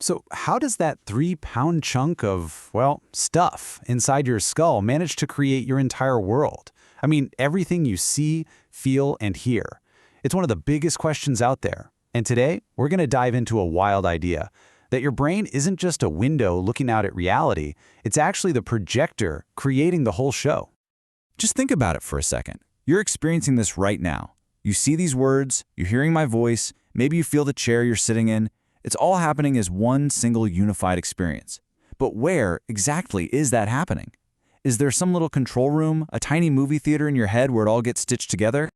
So how does that 3-pound chunk of, well, stuff inside your skull manage to create your entire world? I mean, everything you see, feel, and hear. It's one of the biggest questions out there. And today, we're going to dive into a wild idea, that your brain isn't just a window looking out at reality, it's actually the projector creating the whole show. Just think about it for a second. You're experiencing this right now. You see these words, you're hearing my voice, maybe you feel the chair you're sitting in. It's all happening as one single unified experience. But where exactly is that happening? Is there some little control room, a tiny movie theater in your head where it all gets stitched together?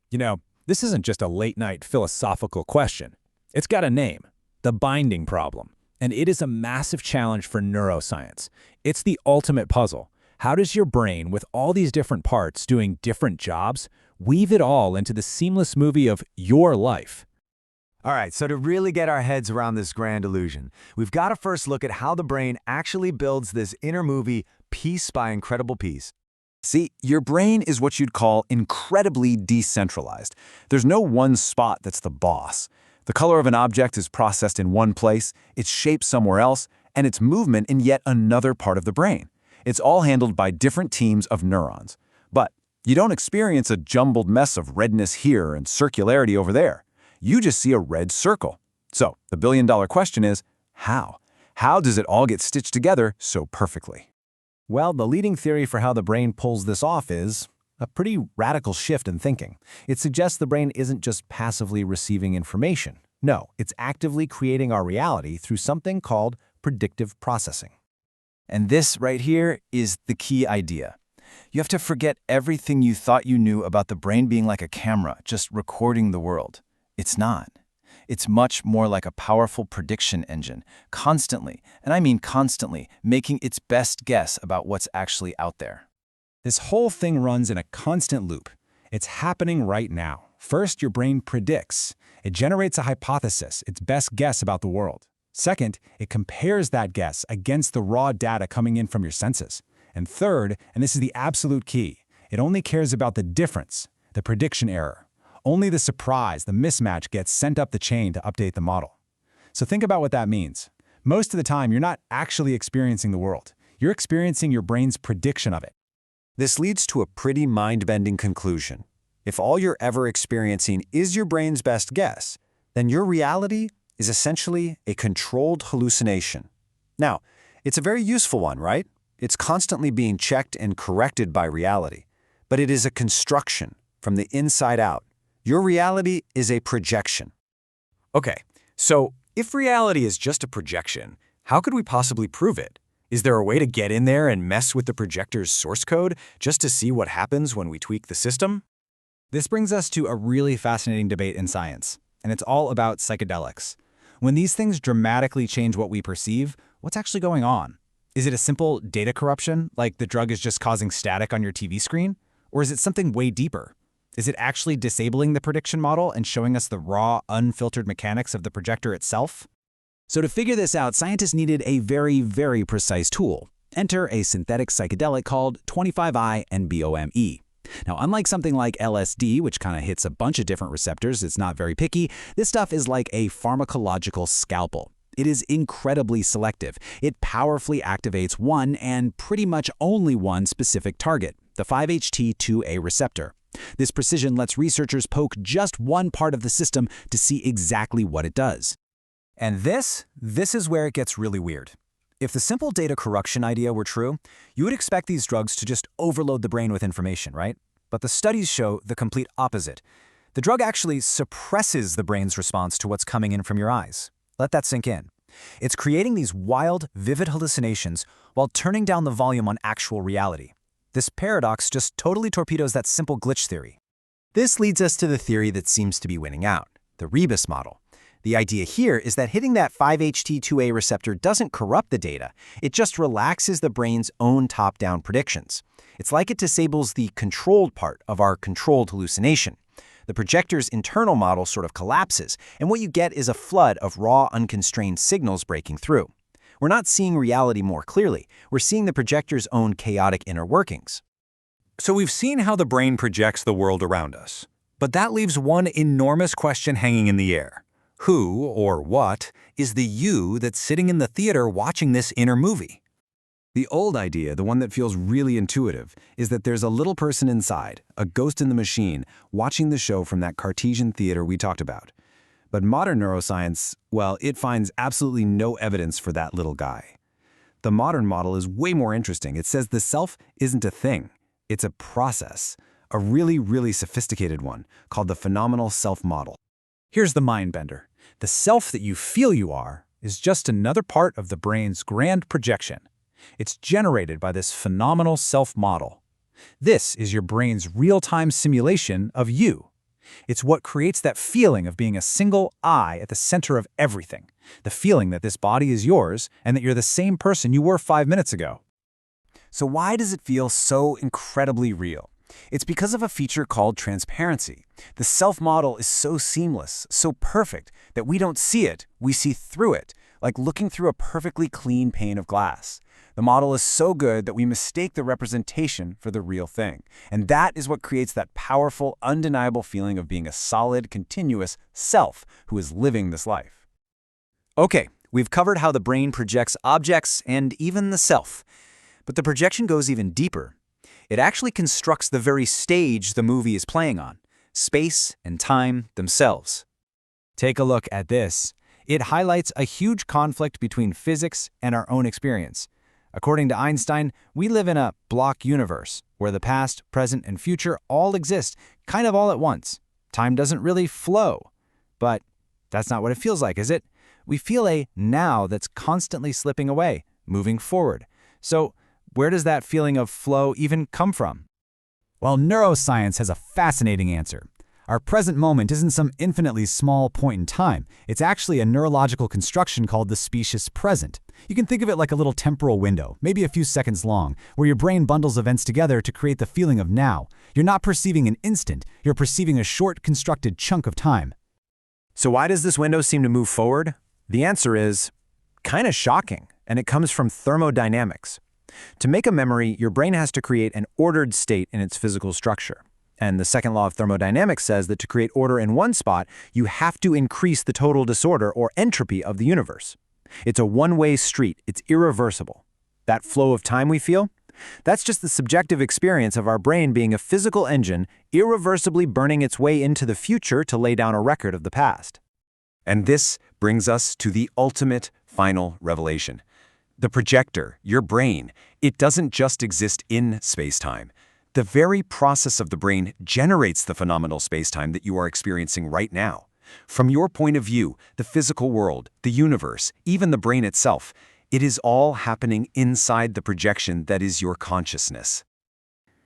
You know, this isn't just a late-night philosophical question. It's got a name, the binding problem. And it is a massive challenge for neuroscience. It's the ultimate puzzle. How does your brain, with all these different parts doing different jobs, weave it all into the seamless movie of your life? All right, so to really get our heads around this grand illusion, we've got to first look at how the brain actually builds this inner movie piece by incredible piece. See, your brain is what you'd call incredibly decentralized. There's no one spot that's the boss. The color of an object is processed in one place, its shape somewhere else, and its movement in yet another part of the brain. It's all handled by different teams of neurons. But you don't experience a jumbled mess of redness here and circularity over there. You just see a red circle. So the billion-dollar question is, how? How does it all get stitched together so perfectly? Well, the leading theory for how the brain pulls this off is a pretty radical shift in thinking. It suggests the brain isn't just passively receiving information. No, it's actively creating our reality through something called predictive processing. And this right here is the key idea. You have to forget everything you thought you knew about the brain being like a camera, just recording the world. It's not. It's much more like a powerful prediction engine, constantly, and I mean constantly, making its best guess about what's actually out there. This whole thing runs in a constant loop. It's happening right now. First, your brain predicts. It generates a hypothesis, its best guess about the world. Second, it compares that guess against the raw data coming in from your senses. And third, and this is the absolute key, it only cares about the difference, the prediction error. Only the surprise, the mismatch, gets sent up the chain to update the model. So think about what that means. Most of the time, you're not actually experiencing the world. You're experiencing your brain's prediction of it. This leads to a pretty mind-bending conclusion. If all you're ever experiencing is your brain's best guess, then your reality is essentially a controlled hallucination. Now, it's a very useful one, right? It's constantly being checked and corrected by reality. But it is a construction from the inside out. Your reality is a projection. Okay, so if reality is just a projection, how could we possibly prove it? Is there a way to get in there and mess with the projector's source code just to see what happens when we tweak the system? This brings us to a really fascinating debate in science, and it's all about psychedelics. When these things dramatically change what we perceive, what's actually going on? Is it a simple data corruption, like the drug is just causing static on your TV screen? Or is it something way deeper? Is it actually disabling the prediction model and showing us the raw, unfiltered mechanics of the projector itself? So to figure this out, scientists needed a very, very precise tool. Enter a synthetic psychedelic called 25I-NBOMe. Now, unlike something like LSD, which kind of hits a bunch of different receptors, it's not very picky, this stuff is like a pharmacological scalpel. It is incredibly selective. It powerfully activates one and pretty much only one specific target, the 5-HT2A receptor. This precision lets researchers poke just one part of the system to see exactly what it does. And this is where it gets really weird. If the simple data corruption idea were true, you would expect these drugs to just overload the brain with information, right? But the studies show the complete opposite. The drug actually suppresses the brain's response to what's coming in from your eyes. Let that sink in. It's creating these wild, vivid hallucinations while turning down the volume on actual reality. This paradox just totally torpedoes that simple glitch theory. This leads us to the theory that seems to be winning out, the REBUS model. The idea here is that hitting that 5-HT2A receptor doesn't corrupt the data, it just relaxes the brain's own top-down predictions. It's like it disables the controlled part of our controlled hallucination. The projector's internal model sort of collapses, and what you get is a flood of raw, unconstrained signals breaking through. We're not seeing reality more clearly, we're seeing the projector's own chaotic inner workings. So we've seen how the brain projects the world around us. But that leaves one enormous question hanging in the air. Who, or what, is the you that's sitting in the theater watching this inner movie? The old idea, the one that feels really intuitive, is that there's a little person inside, a ghost in the machine, watching the show from that Cartesian theater we talked about. But modern neuroscience, well, it finds absolutely no evidence for that little guy. The modern model is way more interesting. It says the self isn't a thing. It's a process, a really, really sophisticated one, called the phenomenal self model. Here's the mind bender. The self that you feel you are is just another part of the brain's grand projection. It's generated by this phenomenal self model. This is your brain's real-time simulation of you. It's what creates that feeling of being a single I at the center of everything, the feeling that this body is yours and that you're the same person you were 5 minutes ago. So why does it feel so incredibly real? It's because of a feature called transparency. The self-model is so seamless, so perfect, that we don't see it, we see through it, like looking through a perfectly clean pane of glass. The model is so good that we mistake the representation for the real thing. And that is what creates that powerful, undeniable feeling of being a solid, continuous self who is living this life. Okay, we've covered how the brain projects objects and even the self. But the projection goes even deeper. It actually constructs the very stage the movie is playing on, space and time themselves. Take a look at this. It highlights a huge conflict between physics and our own experience. According to Einstein, we live in a block universe where the past, present, and future all exist kind of all at once. Time doesn't really flow. But that's not what it feels like, is it? We feel a now that's constantly slipping away, moving forward. So where does that feeling of flow even come from? Well, neuroscience has a fascinating answer. Our present moment isn't some infinitely small point in time. It's actually a neurological construction called the Specious Present. You can think of it like a little temporal window, maybe a few seconds long, where your brain bundles events together to create the feeling of now. You're not perceiving an instant, you're perceiving a short, constructed chunk of time. So why does this window seem to move forward? The answer is kind of shocking, and it comes from thermodynamics. To make a memory, your brain has to create an ordered state in its physical structure. And the second law of thermodynamics says that to create order in one spot, you have to increase the total disorder or entropy of the universe. It's a one-way street. It's irreversible. That flow of time we feel, that's just the subjective experience of our brain being a physical engine, irreversibly burning its way into the future to lay down a record of the past. And this brings us to the ultimate final revelation. The projector, your brain, it doesn't just exist in space-time. The very process of the brain generates the phenomenal space-time that you are experiencing right now. From your point of view, the physical world, the universe, even the brain itself, it is all happening inside the projection that is your consciousness.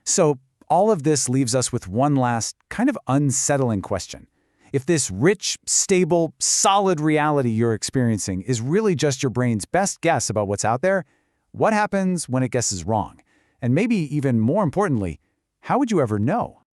So all of this leaves us with one last, kind of unsettling question. If this rich, stable, solid reality you're experiencing is really just your brain's best guess about what's out there, what happens when it guesses wrong? And maybe even more importantly, how would you ever know?